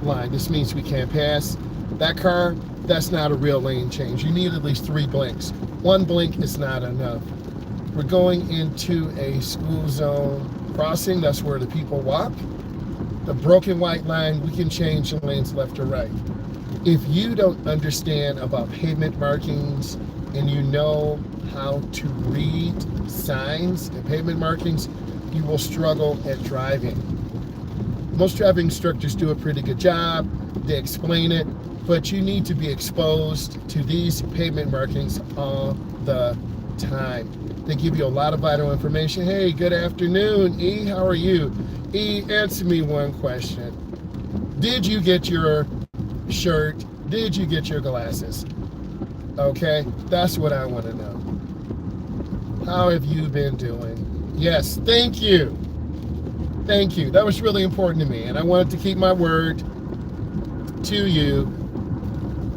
line. This means we can't pass. That car, that's not a real lane change. You need at least 3 blinks. 1 blink is not enough. We're going into a school zone crossing. That's where the people walk. The broken white line, we can change the lanes left or right. If you don't understand about pavement markings and you know how to read signs and pavement markings, you will struggle at driving. Most driving instructors do a pretty good job. They explain it, but you need to be exposed to these pavement markings all the time. They give you a lot of vital information. Hey, good afternoon, E. How are you? E, answer me one question. Did you get your shirt? Did you get your glasses? Okay, that's what I want to know. How have you been doing? Yes, thank you. Thank you. That was really important to me, and I wanted to keep my word to you,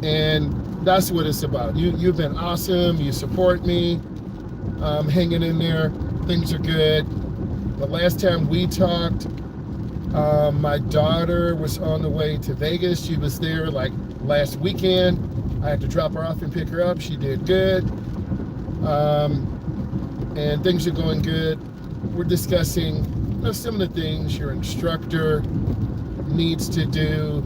and that's what it's about. You've been awesome. You support me. I'm hanging in there. Things are good. The last time we talked, my daughter was on the way to Vegas. She was there like last weekend. I had to drop her off and pick her up. She did good. And things are going good. We're discussing some of the things your instructor needs to do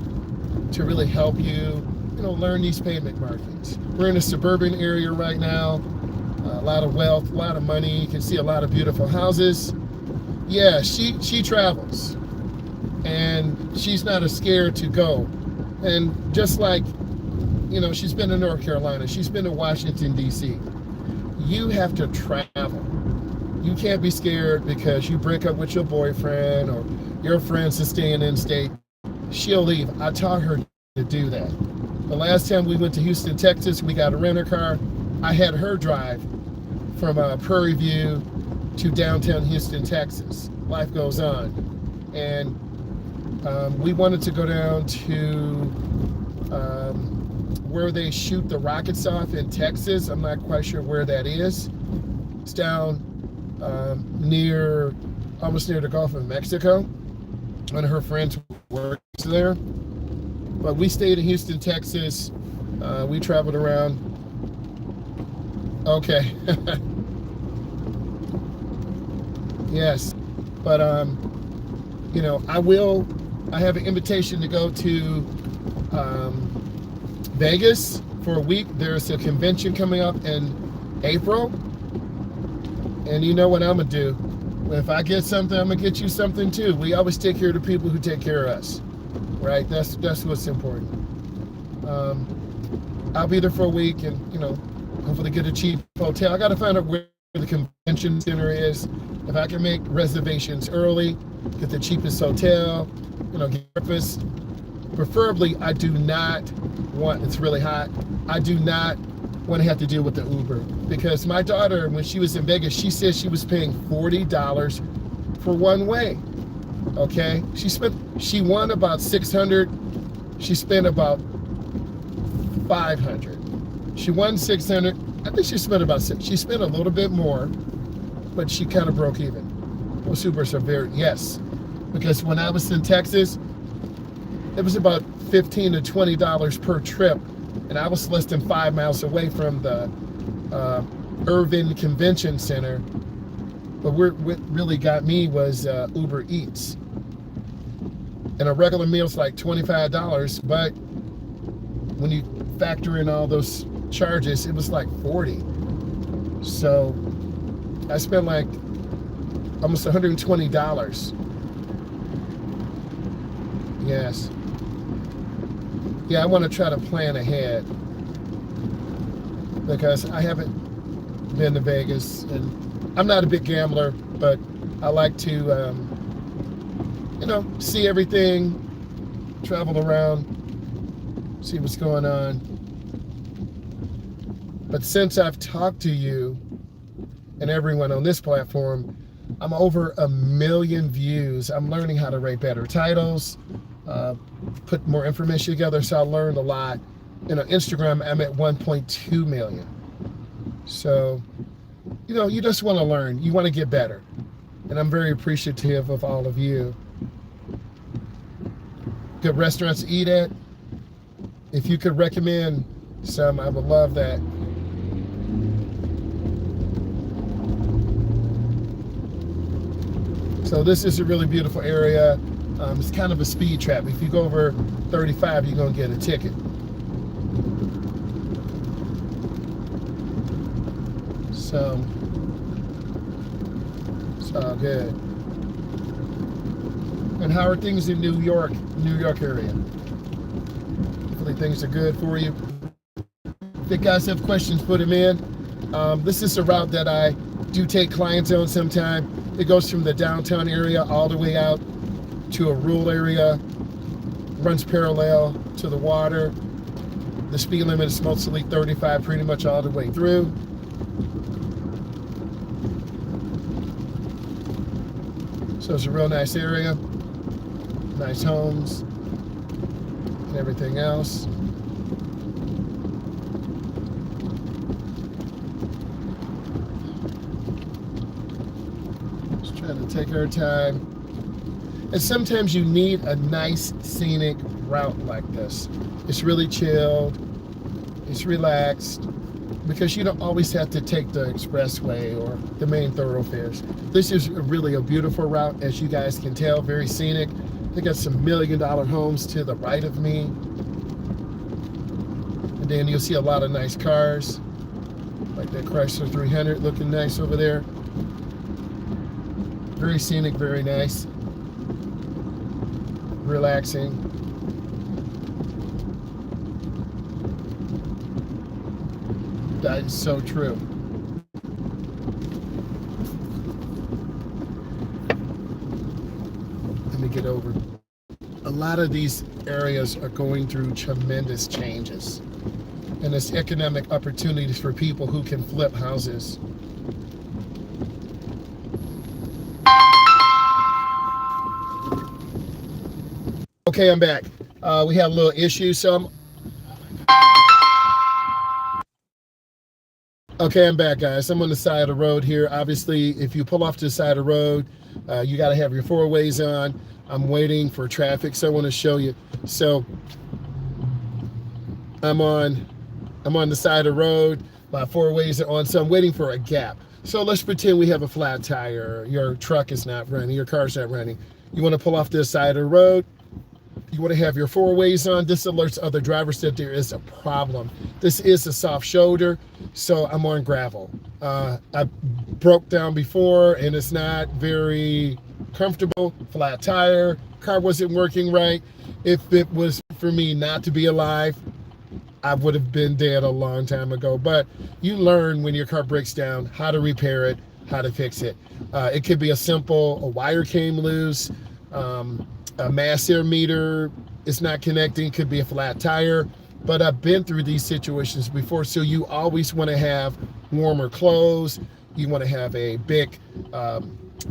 to really help you, learn these pavement markings. We're in a suburban area right now. A lot of wealth, a lot of money. You can see a lot of beautiful houses. Yeah, she travels, and she's not scared to go. And just like, she's been to North Carolina, she's been to Washington, D.C. You have to travel. You can't be scared because you break up with your boyfriend or your friends are staying in state. She'll leave. I taught her to do that. The last time we went to Houston, Texas, we got a rental car. I had her drive from Prairie View to downtown Houston, Texas. Life goes on. And we wanted to go down to where they shoot the rockets off in Texas. I'm not quite sure where that is. It's down almost near the Gulf of Mexico. One of her friends works there. But we stayed in Houston, Texas. We traveled around. Okay. Yes. But, I have an invitation to go to Vegas for a week. There's a convention coming up in April. And you know what I'm going to do? If I get something, I'm going to get you something too. We always take care of the people who take care of us. Right? That's what's important. I'll be there for a week and, hopefully get a cheap hotel. I got to find out where the convention center is. If I can make reservations early, get the cheapest hotel, get breakfast. Preferably, I do not want, it's really hot, I do not want to have to deal with the Uber. Because my daughter, when she was in Vegas, she said she was paying $40 for one way. Okay? She won about $600. She spent about $500. She won $600. I think she spent she spent a little bit more, but she kind of broke even. Those Ubers are yes. Because when I was in Texas, it was about $15 to $20 per trip, and I was less than 5 miles away from the Irving Convention Center. But what really got me was Uber Eats. And a regular meal's like $25, but when you factor in all those charges, it was like $40. So I spent like almost $120. Yes. Yeah, I want to try to plan ahead because I haven't been to Vegas, and I'm not a big gambler, but I like to, see everything, travel around, see what's going on. But since I've talked to you and everyone on this platform, I'm over 1 million views. I'm learning how to write better titles, put more information together, so I learned a lot. Instagram, I'm at 1.2 million. So, you just want to learn. You want to get better. And I'm very appreciative of all of you. Good restaurants to eat at. If you could recommend some, I would love that. So this is a really beautiful area. It's kind of a speed trap. If you go over 35, you're going to get a ticket. So it's all good. And how are things in New York area? Hopefully things are good for you. If you guys have questions, put them in. This is a route that I do take clients on sometime. It goes from the downtown area all the way out to a rural area, runs parallel to the water. The speed limit is mostly 35 pretty much all the way through. So it's a real nice area, nice homes and everything else. Just trying to take our time. And sometimes you need a nice scenic route like this. It's really chilled, it's relaxed, because you don't always have to take the expressway or the main thoroughfares. This is really a beautiful route, as you guys can tell, very scenic. They got some $1 million homes to the right of me. And then you'll see a lot of nice cars, like that Chrysler 300 looking nice over there. Very scenic, very nice. Relaxing. That is so true. Let me get over. A lot of these areas are going through tremendous changes, and there's economic opportunities for people who can flip houses. Okay, I'm back. We have a little issue, so okay, I'm back, guys. I'm on the side of the road here. Obviously, if you pull off to the side of the road, you got to have your four ways on. I'm waiting for traffic, so I want to show you. So I'm on the side of the road. My four ways are on, so I'm waiting for a gap. So let's pretend we have a flat tire. Your truck is not running. Your car's not running. You want to pull off to the side of the road. You want to have your four ways on. This alerts other drivers that there is a problem. This is a soft shoulder, so I'm on gravel. I broke down before, and it's not very comfortable. Flat tire, car wasn't working right. If it was for me not to be alive, I would have been dead a long time ago. But you learn when your car breaks down how to repair it, how to fix it. It could be a wire came loose, a mass air meter is not connecting, could be a flat tire. But I've been through these situations before, so you always want to have warmer clothes. You want to have a big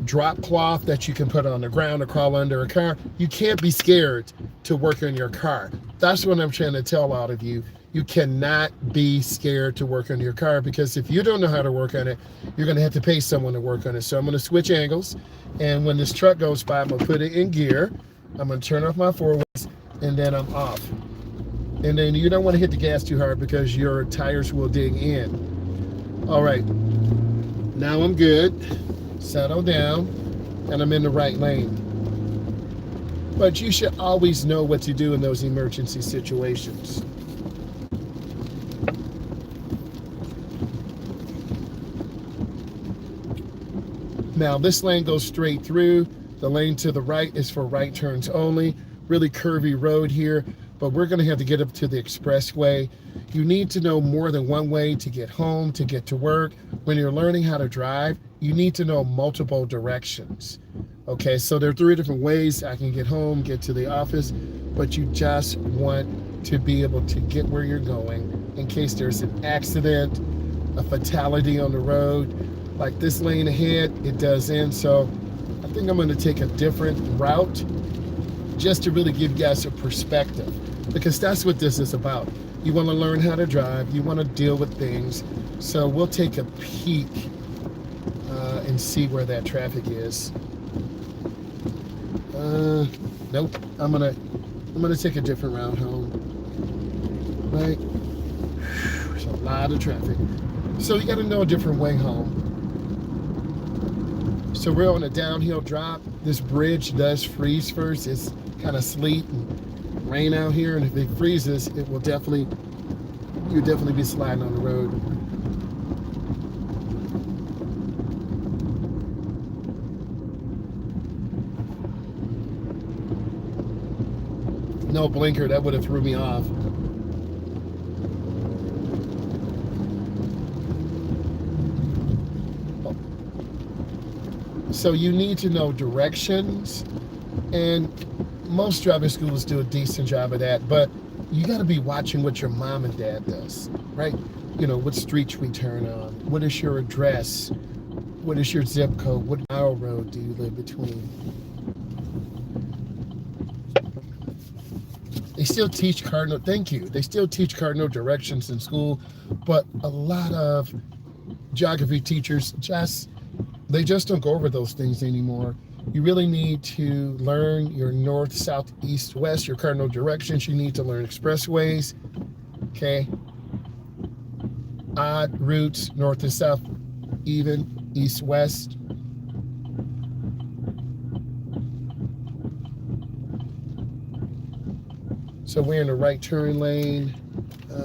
drop cloth that you can put on the ground or crawl under a car. You can't be scared to work on your car. That's what I'm trying to tell all of you. You cannot be scared to work on your car, because if you don't know how to work on it, you're going to have to pay someone to work on it. So I'm going to switch angles, and when this truck goes by, I'm going to put it in gear. I'm going to turn off my four ways, and then I'm off. And then you don't want to hit the gas too hard, because your tires will dig in. All right, now I'm good. Settle down, and I'm in the right lane. But you should always know what to do in those emergency situations. Now this lane goes straight through. The lane to the right is for right turns only. Really curvy road here, but we're going to have to get up to the expressway. You need to know more than one way to get home, to get to work. When you're learning how to drive, you need to know multiple directions. Okay, so there are 3 different ways I can get home, get to the office, but you just want to be able to get where you're going in case there's an accident, a fatality on the road. Like this lane ahead, it does end, so I think I'm going to take a different route just to really give you guys a perspective, because that's what this is about. You want to learn how to drive, you want to deal with things. So we'll take a peek and see where that traffic is. Nope, let I'm gonna take a different route home. Right? There's a lot of traffic. So you gotta know a different way home. So we're on a downhill drop. This bridge does freeze first. It's kind of sleet and rain out here, and if it freezes, it will definitely, you'll definitely be sliding on the road. No blinker, that would have threw me off. So you need to know directions, and most driving schools do a decent job of that, but you got to be watching what your mom and dad does, right? You know, what street we turn on, what is your address, what is your zip code, what mile road do you live between? They still teach cardinal, thank you, they still teach cardinal directions in school, but a lot of geography teachers they just don't go over those things anymore. You really need to learn your north, south, east, west, your cardinal directions. You need to learn expressways, okay? Odd routes, north and south, even, east, west. So we're in the right turn lane.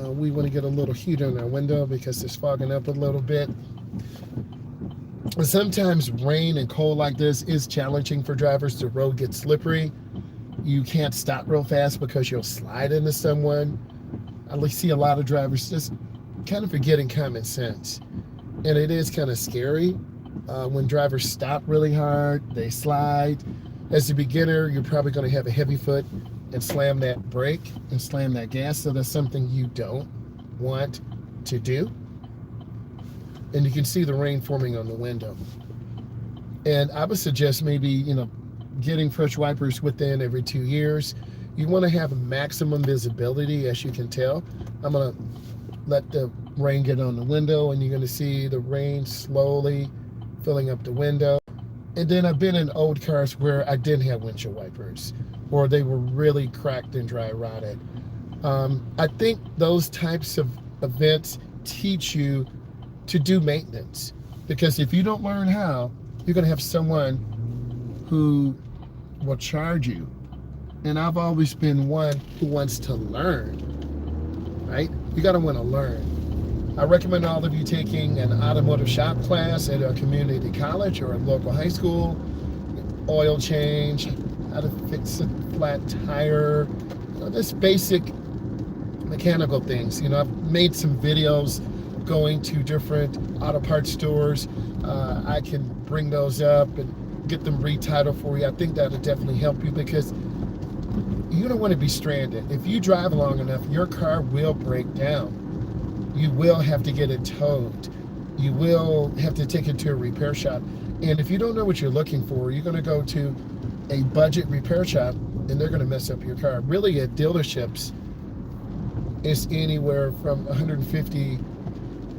We want to get a little heat on our window because it's fogging up a little bit. Sometimes rain and cold like this is challenging for drivers. The road gets slippery. You can't stop real fast because you'll slide into someone. I see a lot of drivers just kind of forgetting common sense. And it is kind of scary when drivers stop really hard, they slide. As a beginner, you're probably going to have a heavy foot and slam that brake and slam that gas. So that's something you don't want to do. And you can see the rain forming on the window. And I would suggest maybe, getting fresh wipers within every 2 years. You want to have maximum visibility, as you can tell. I'm going to let the rain get on the window, and you're going to see the rain slowly filling up the window. And then I've been in old cars where I didn't have windshield wipers, or they were really cracked and dry rotted. I think those types of events teach you to do maintenance, because if you don't learn how, you're going to have someone who will charge you. And I've always been one who wants to learn, right? You got to want to learn. I recommend all of you taking an automotive shop class at a community college or a local high school. Oil change, how to fix a flat tire, this basic mechanical things. I've made some videos going to different auto parts stores. I can bring those up and get them retitled for you. I think that'll definitely help you, because you don't want to be stranded. If you drive long enough, your car will break down. You will have to get it towed. You will have to take it to a repair shop. And if you don't know what you're looking for, you're going to go to a budget repair shop and they're going to mess up your car. Really, at dealerships, it's anywhere from $150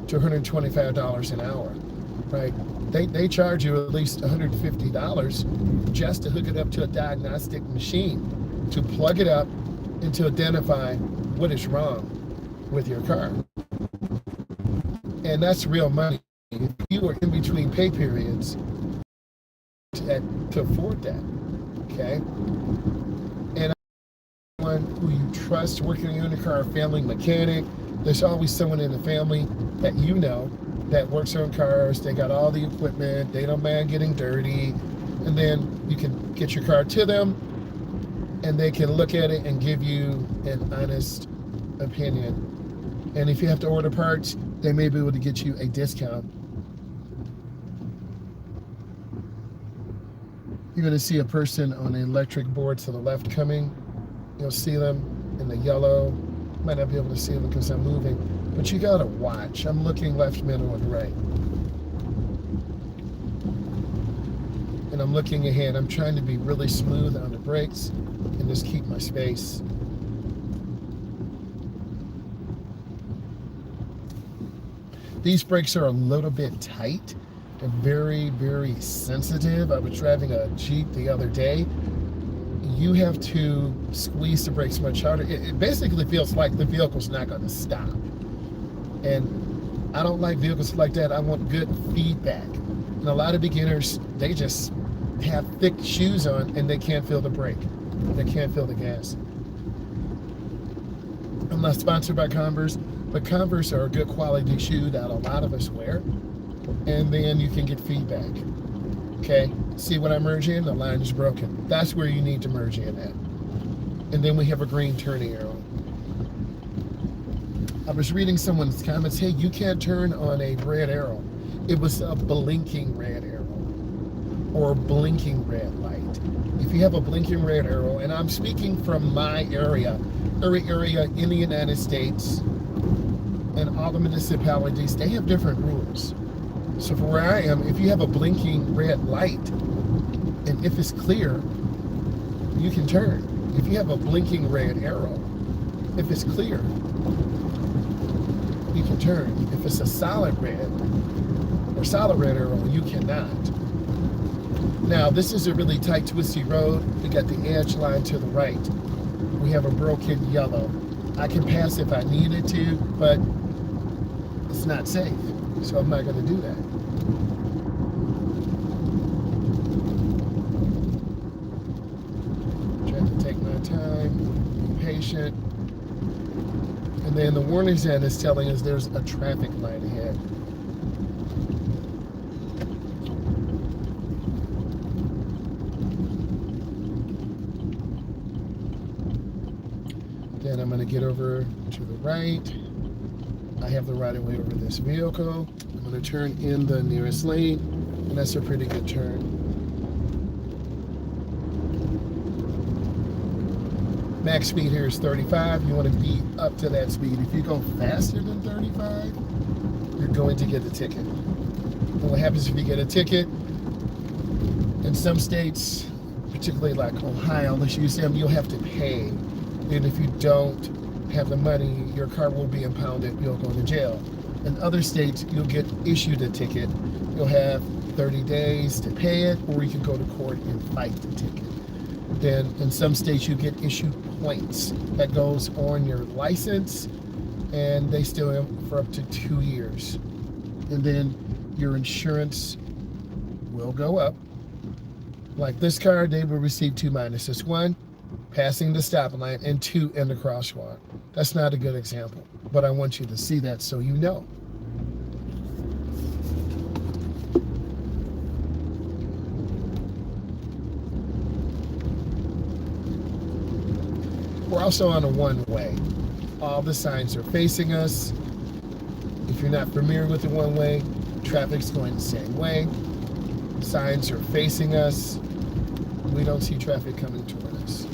to $125 an hour, right? They charge you at least $150 just to hook it up to a diagnostic machine, to plug it up and to identify what is wrong with your car. And that's real money. If you are in between pay periods to afford that, okay? And one who you trust working in your car, a family mechanic. There's always someone in the family that you know that works on cars. They got all the equipment. They don't mind getting dirty. And then you can get your car to them and they can look at it and give you an honest opinion. And if you have to order parts, they may be able to get you a discount. You're going to see a person on the electric board to the left coming. You'll see them in the yellow. Might not be able to see them because I'm moving, but you got to watch. I'm looking left, middle, and right. And I'm looking ahead. I'm trying to be really smooth on the brakes and just keep my space. These brakes are a little bit tight. They're very, very sensitive. I was driving a Jeep the other day. you have to squeeze the brakes much harder. It basically feels like the vehicle's not going to stop. And I don't like vehicles like that. I want good feedback. And a lot of beginners, they just have thick shoes on and they can't feel the brake. They can't feel the gas. I'm not sponsored by Converse, but Converse are a good quality shoe that a lot of us wear. And then you can get feedback. Okay, see what I merge in? The line is broken. That's where you need to merge in at. And then we have a green turning arrow. I was reading someone's comments, hey, you can't turn on a red arrow. It was a blinking red arrow or a blinking red light. If you have a blinking red arrow, and I'm speaking from my area, every area in the United States and all the municipalities, they have different rules. So for where I am, if you have a blinking red light, and if it's clear, you can turn. If you have a blinking red arrow, if it's clear, you can turn. If it's a solid red or solid red arrow, you cannot. Now, this is a really tight, twisty road. We got the edge line to the right. We have a broken yellow. I can pass if I needed to, but it's not safe. So I'm not going to do that. Trying to take my time, be patient. And then the warning sign is telling us there's a traffic light ahead. Then I'm going to get over to the right. I have the right of way over this vehicle. I'm going to turn in the nearest lane, and that's a pretty good turn. Max speed here is 35. You want to be up to that speed. If you go faster than 35, you're going to get a ticket. And what happens if you get a ticket? In some states, particularly like Ohio, let's use them, you'll have to pay. And if you don't have the money, your car will be impounded, you'll go to jail. In other states, you'll get issued a ticket. You'll have 30 days to pay it, or you can go to court and fight the ticket. Then in some states, you get issued points. That goes on your license, and they still have for up to 2 years. And then your insurance will go up. Like this car, they will receive 2 minuses. 1, passing the stop line, and 2, in the crosswalk. That's not a good example, but I want you to see that so you know. We're also on a one-way. All the signs are facing us. If you're not familiar with the one-way, traffic's going the same way. Signs are facing us. We don't see traffic coming toward us.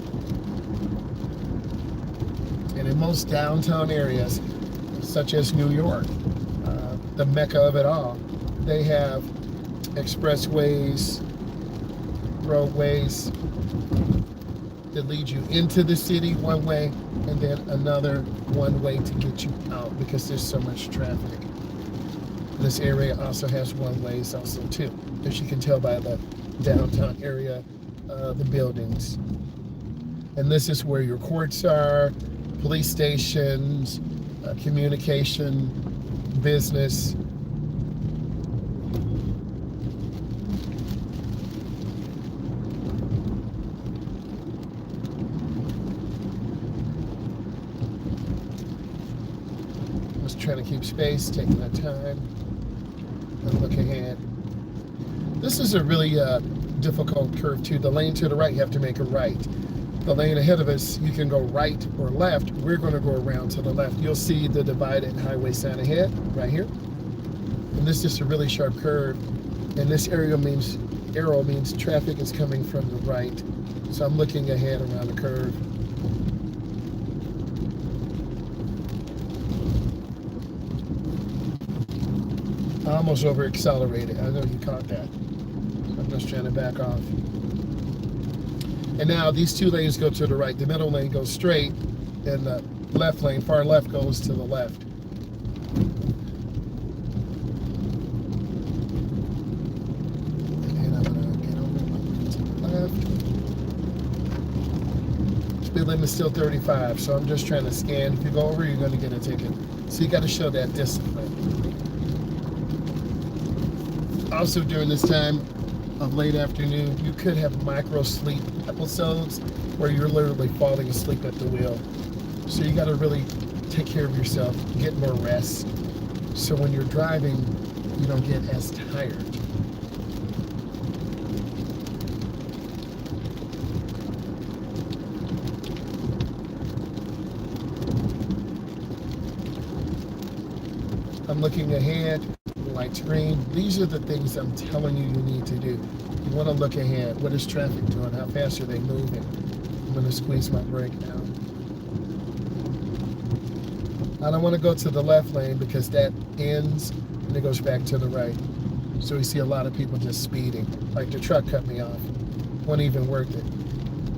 And in most downtown areas, such as New York, the mecca of it all, they have expressways, roadways that lead you into the city one way, and then another one way to get you out because there's so much traffic. This area also has one ways also too, as you can tell by the downtown area, the buildings. And this is where your courts are, police stations, communication, business. Just trying to keep space, taking my time, and look ahead. This is a really difficult curve too. The lane to the right, you have to make a right. The lane ahead of us, you can go right or left. We're going to go around to the left. You'll see the divided highway sign ahead, right here. And this is a really sharp curve. And this arrow means traffic is coming from the right. So I'm looking ahead around the curve. I almost over accelerated. I know you caught that. I'm just trying to back off. And now these 2 lanes go to the right. The middle lane goes straight, and the left lane, far left, goes to the left. And I'm going to get over to the left. speed limit is still 35, so I'm just trying to scan. If you go over, you're going to get a ticket. So you got to show that discipline. Also, during this time of late afternoon, you could have micro sleep episodes where you're literally falling asleep at the wheel. So you got to really take care of yourself, get more rest, so when you're driving, you don't get as tired. I'm looking ahead, the light's green. These are the things I'm telling you need to do. You want to look ahead. What is traffic doing? How fast are they moving? I'm going to squeeze my brake now. I don't want to go to the left lane because that ends and it goes back to the right. So we see a lot of people just speeding. Like the truck cut me off. Wasn't even worth it.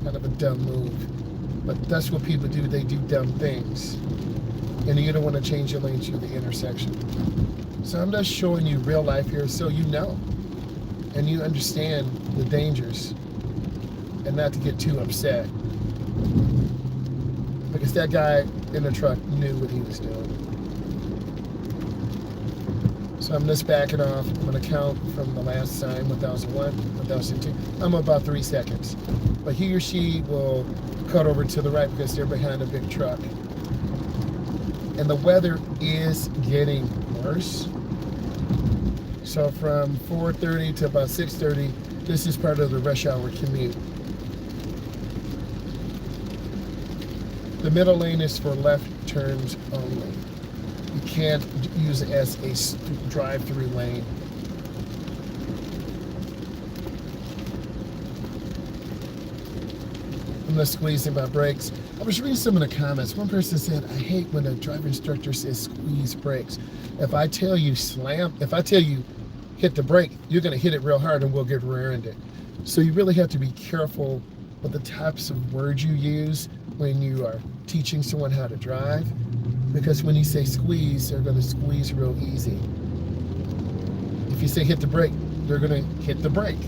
Kind of a dumb move. But that's what people do. They do dumb things. And you don't want to change your lane through the intersection. So I'm just showing you real life here so you know. And you understand the dangers. And not to get too upset. Because that guy in the truck knew what he was doing. So I'm just backing off. I'm going to count from the last sign, 1001, 1002. I'm about 3 seconds. But he or she will cut over to the right because they're behind a big truck. And the weather is getting worse. So from 4:30 to about 6:30, this is part of the rush hour commute. The middle lane is for left turns only. You can't use it as a drive-through lane. I'm not squeezing my brakes. I was reading some of the comments. One person said, I hate when a driver instructor says squeeze brakes. If I tell you hit the brake, you're going to hit it rear hard and we'll get rear-ended. So you really have to be careful with the types of words you use when you are teaching someone how to drive. Because when you say squeeze, they're going to squeeze real easy. If you say hit the brake, they're going to hit the brake.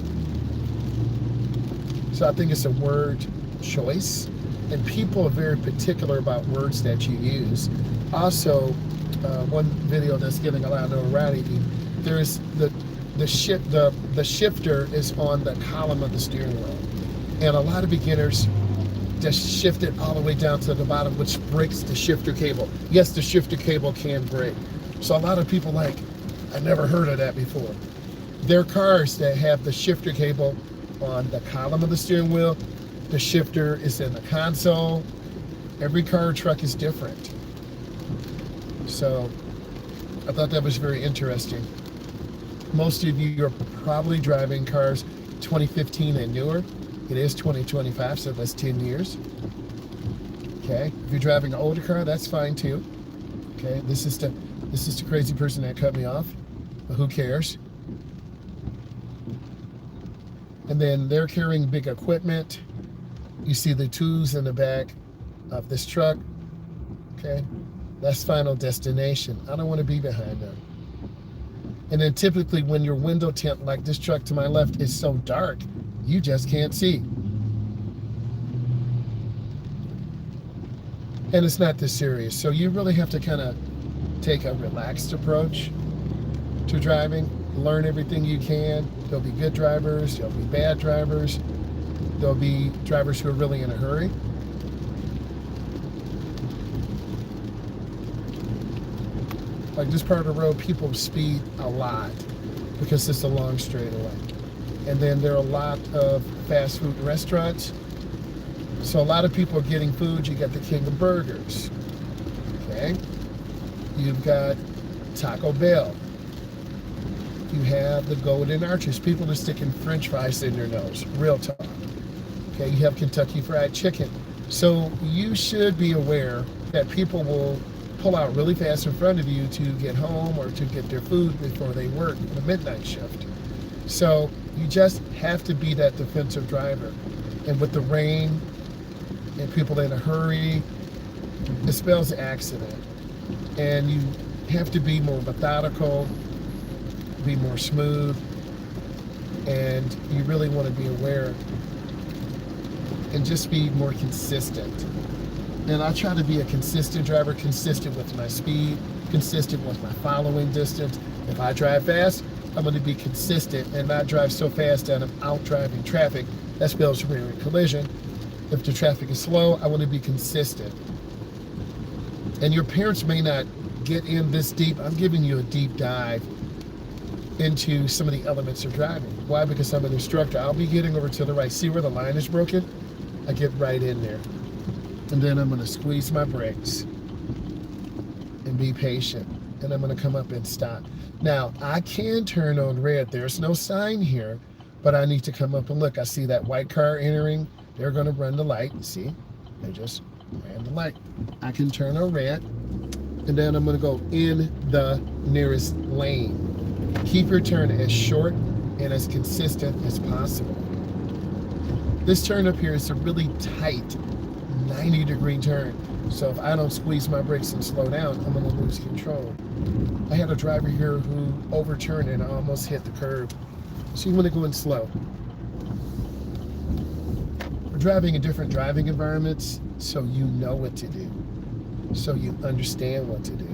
So I think it's a word choice. And people are very particular about words that you use. Also, one video that's getting a lot of notoriety, there's the shifter is on the column of the steering wheel. And a lot of beginners just shift it all the way down to the bottom, which breaks the shifter cable. Yes, the shifter cable can break. So a lot of people I never heard of that before. There are cars that have the shifter cable on the column of the steering wheel. The shifter is in the console. Every car or truck is different. So I thought that was very interesting. Most of you are probably driving cars 2015 and newer. It is 2025, so that's 10 years. Okay, if you're driving an older car, that's fine too. Okay, this is the crazy person that cut me off, but who cares? And then they're carrying big equipment. You see the tools in the back of this truck. Okay, that's final destination. I don't want to be behind them. And then typically when your window tint, like this truck to my left, is so dark, you just can't see. And it's not this serious. So you really have to kind of take a relaxed approach to driving. Learn everything you can. There'll be good drivers, there'll be bad drivers. There'll be drivers who are really in a hurry. Like this part of the road, people speed a lot because it's a long straightaway. And then there are a lot of fast food restaurants. So a lot of people are getting food. You got the King of Burgers. Okay. You've got Taco Bell. You have the Golden Arches. People are sticking French fries in their nose. Real talk. Okay. You have Kentucky Fried Chicken. So you should be aware that people will pull out really fast in front of you to get home or to get their food before they work the midnight shift. So you just have to be that defensive driver. And with the rain and people in a hurry, it spells accident. And you have to be more methodical, be more smooth, and you really want to be aware and just be more consistent. And I try to be a consistent driver, consistent with my speed, consistent with my following distance. If I drive fast, I'm going to be consistent and not drive so fast that I'm out driving traffic that spells rear end collision. If the traffic is slow, I want to be consistent. And your parents may not get in this deep. I'm giving you a deep dive into some of the elements of driving. Why? Because I'm an instructor. I'll be getting over to the right. See where the line is broken? I get right in there. And then I'm going to squeeze my brakes and be patient. And I'm going to come up and stop. Now, I can turn on red. There's no sign here, but I need to come up and look. I see that white car entering. They're going to run the light. See? They just ran the light. I can turn on red, and then I'm going to go in the nearest lane. Keep your turn as short and as consistent as possible. This turn up here is a really tight 90-degree turn. So if I don't squeeze my brakes and slow down, I'm going to lose control. I had a driver here who overturned and almost hit the curb. So you want to go in slow. We're driving in different driving environments, so you know what to do. So you understand what to do.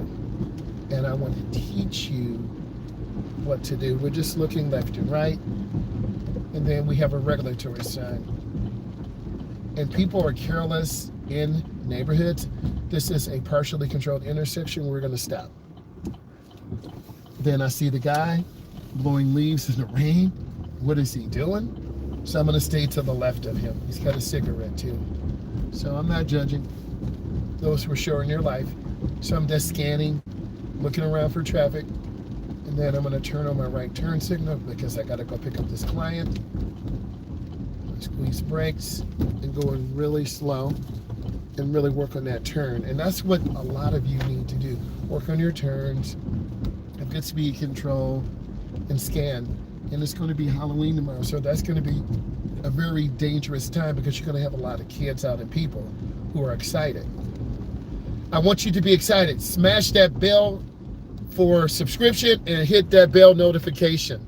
And I want to teach you what to do. We're just looking left and right. And then we have a regulatory sign. And people are careless in neighborhoods. This is a partially controlled intersection. We're going to stop. Then I see the guy blowing leaves in the rain. What is he doing? So I'm going to stay to the left of him. He's got a cigarette too. So I'm not judging those who are short in their life. So I'm just scanning, looking around for traffic. And then I'm going to turn on my right turn signal because I got to go pick up this client. Squeeze brakes and go in really slow and really work on that turn. And that's what a lot of you need to do. Work on your turns, have good speed control, and scan. And it's going to be Halloween tomorrow, so that's going to be a very dangerous time because you're going to have a lot of kids out and people who are excited. I want you to be excited. Smash that bell for subscription and hit that bell notification.